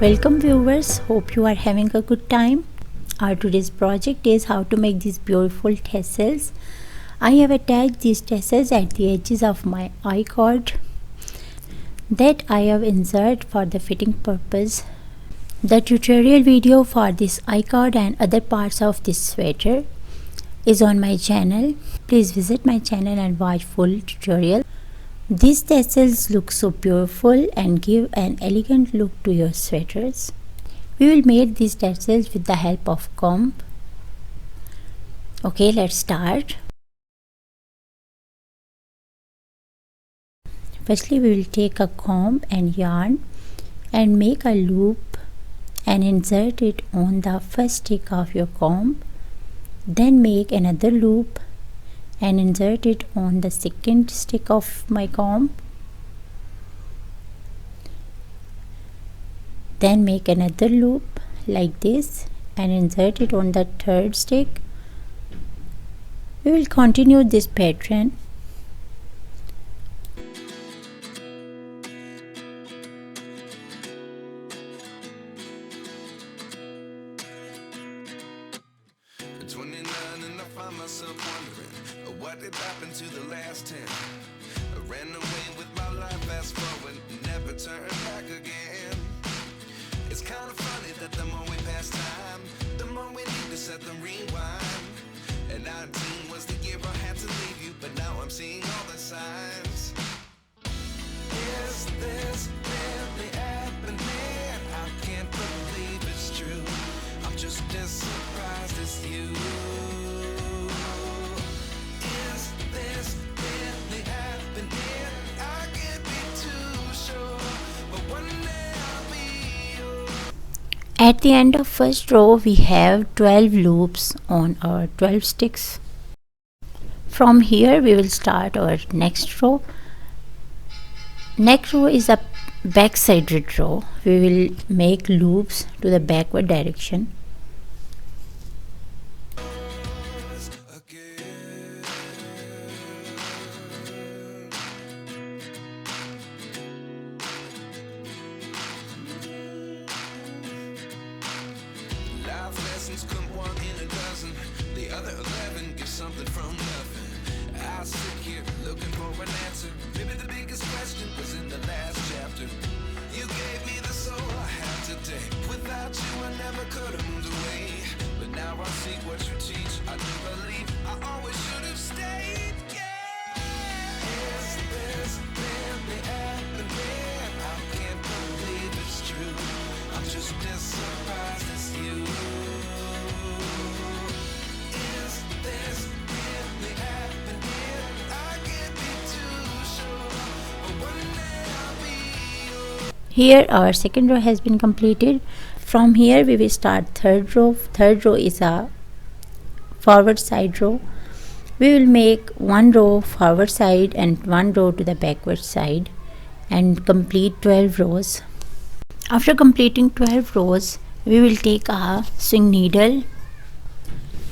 Welcome viewers, hope you are having a good time. Our today's project is how to make these beautiful tassels. I have attached these tassels at the edges of my I-cord that I have inserted for the fitting purpose. The tutorial video for this I-cord and other parts of this sweater is on my channel. Please visit my channel and watch full tutorial. These tassels look so beautiful and give an elegant look to your sweaters. We will make these tassels with the help of comb. Okay, let's start. Firstly, we will take a comb and yarn and make a loop and insert it on the first stick of your comb. Then make another loop and insert it on the second stick of my comb. Then make another loop like this and insert it on the third stick. We will continue this pattern. What did happen to the last 10? I ran away with my life, fast forward, never turn back again. It's kind of funny that the more we pass time, the more we need to set them rewind. And 19 was the year I had to leave you, but now I'm seeing all the signs. Is this really happening? I can't believe it's true. I'm just as surprised as you. At the end of first row, we have 12 loops on our 12 sticks. From here, we will start our next row. Next row is a back-sided row. We will make loops to the backward direction. Come one in a dozen, the other 11 get something from nothing. I sit here looking for an answer. Maybe the biggest question was in the last chapter. You gave me the soul I have today. Without you I never could have moved away. But now I see what you teach. I do believe I always should have stayed. Yeah. Is this really happening? I can't believe it's true. I'm just as surprised as you. Here our second row has been completed. From here we will start third row. Third row is a forward side row. We will make one row forward side and one row to the backward side and complete 12 rows. After completing 12 rows, we will take a sewing needle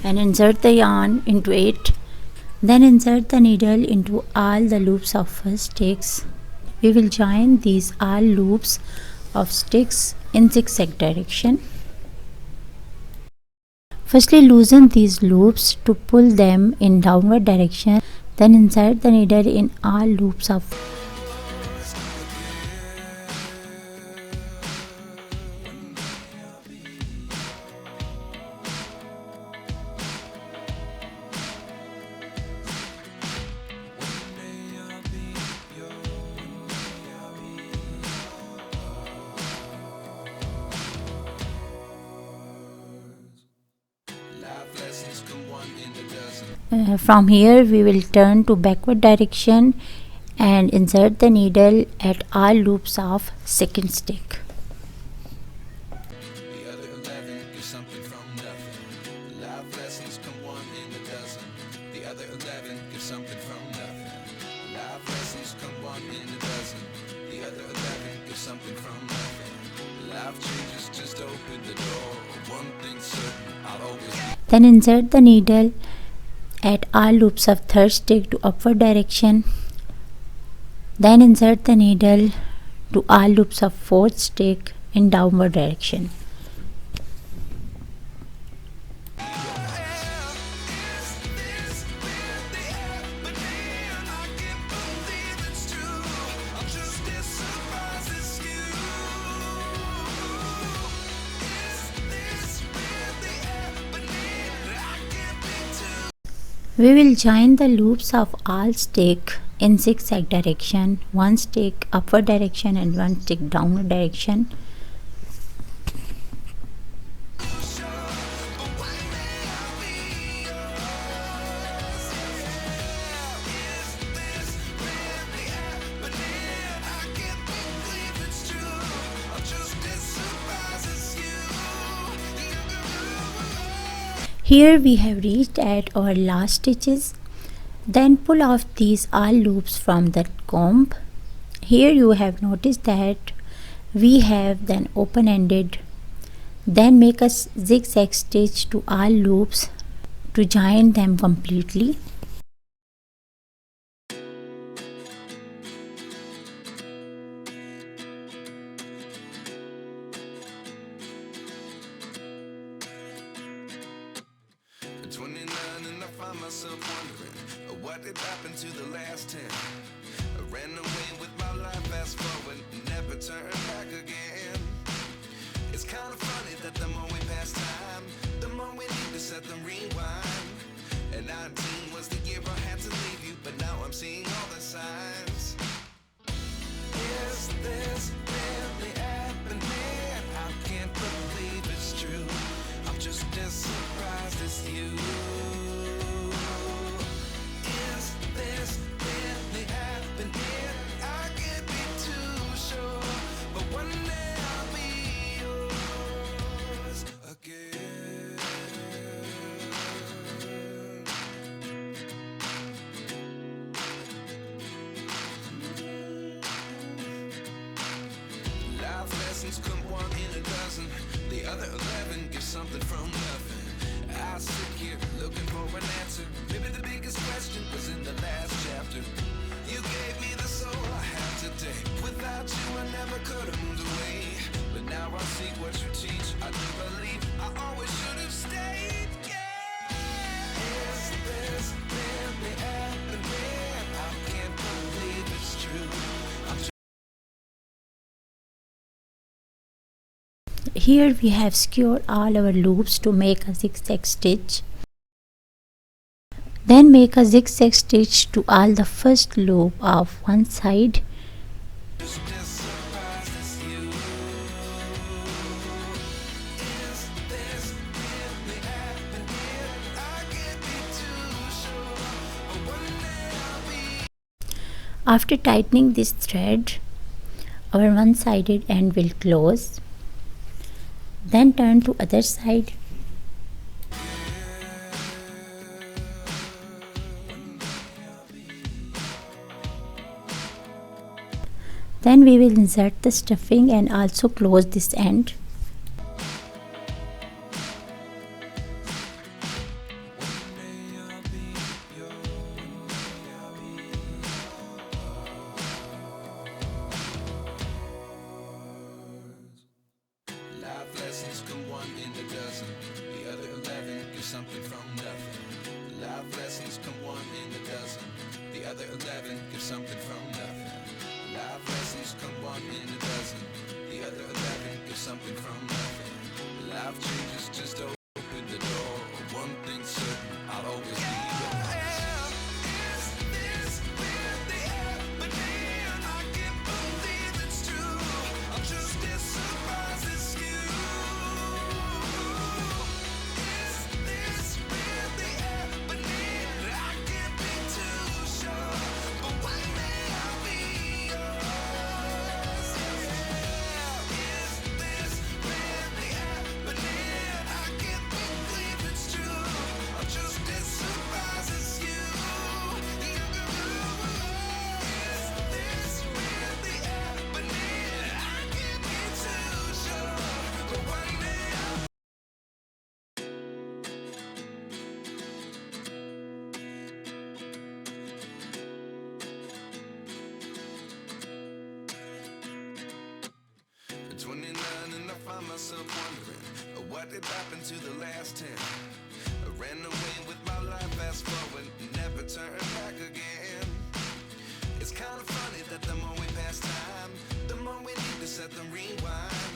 and insert the yarn into it. Then insert the needle into all the loops of first sticks. We will join these all loops of sticks in zigzag direction. Firstly, loosen these loops to pull them in downward direction. Then insert the needle in all loops of from here we will turn to backward direction and insert the needle at all loops of second stick. The other 11 get something from nothing. Life lessons come one in a dozen. The other 11 get something from nothing. Life lessons come one in a dozen. The other 11 get something from nothing. Life changes just open the door. One thing's certain, I'll always be. Then insert the needle at all loops of third stick to upward direction. Then insert the needle to all loops of fourth stick in downward direction. We will join the loops of all stick in zigzag direction, one stick upward direction and one stick downward direction. Here we have reached at our last stitches. Then pull off these all loops from the comb. Here you have noticed that we have then open-ended. Then make a zigzag stitch to all loops to join them completely. At 29 and I find myself wondering what did happen to the last 10. I ran away with my life, fast forward, never turn back again. It's kind of funny that the more we pass time, the more we need to set them rewind. And 19 was the year I had to leave you, but now I'm seeing all the signs. Is this really happening? I can't believe it's true. I'm just as surprised as you. Is this really happening? I can't be too sure, but one day I'll be yours again. Life lessons come one in a dozen. The other 11 give something from nothing. I sit here looking for an answer. Maybe the biggest question was in the last chapter. You gave me the soul I have today. Without you I never could have moved away. But now I see what you teach. I do believe I always should have stayed. Yeah. Is this really happening? I can't believe it's true. Here we have secured all our loops to make a zigzag stitch. Then make a zigzag stitch to all the first loop of one side. After tightening this thread, our one-sided end will close. Then turn to other side. Then we will insert the stuffing and also close this end. Life lessons come one in a dozen. The other 11 give something from nothing. Life lessons come one in a dozen. The other 11 give something from nothing. Life lessons come one in a dozen. The other 11 give something from nothing. Life changes just open the door. One thing's certain, I'll always be yours. I can't 11 and I find myself wondering what did happen to the last 10. I ran away with my life, fast forward, never turn back again. It's kind of funny that the more we pass time, the more we need to set them rewind.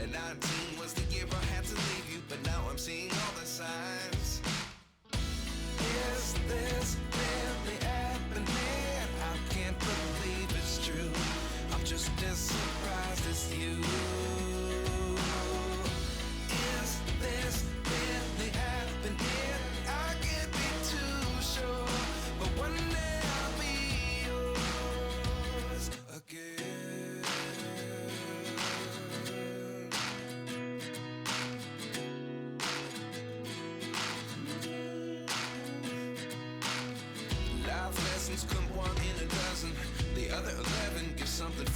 And 19 was the year I had to leave you, but now I'm seeing all the signs. Is this really happening? I can't believe it's true. I'm just as surprised as you. Is this really happening? I can't be too sure, but one day I'll be yours again. Life lessons come one in a dozen. The other 11 give something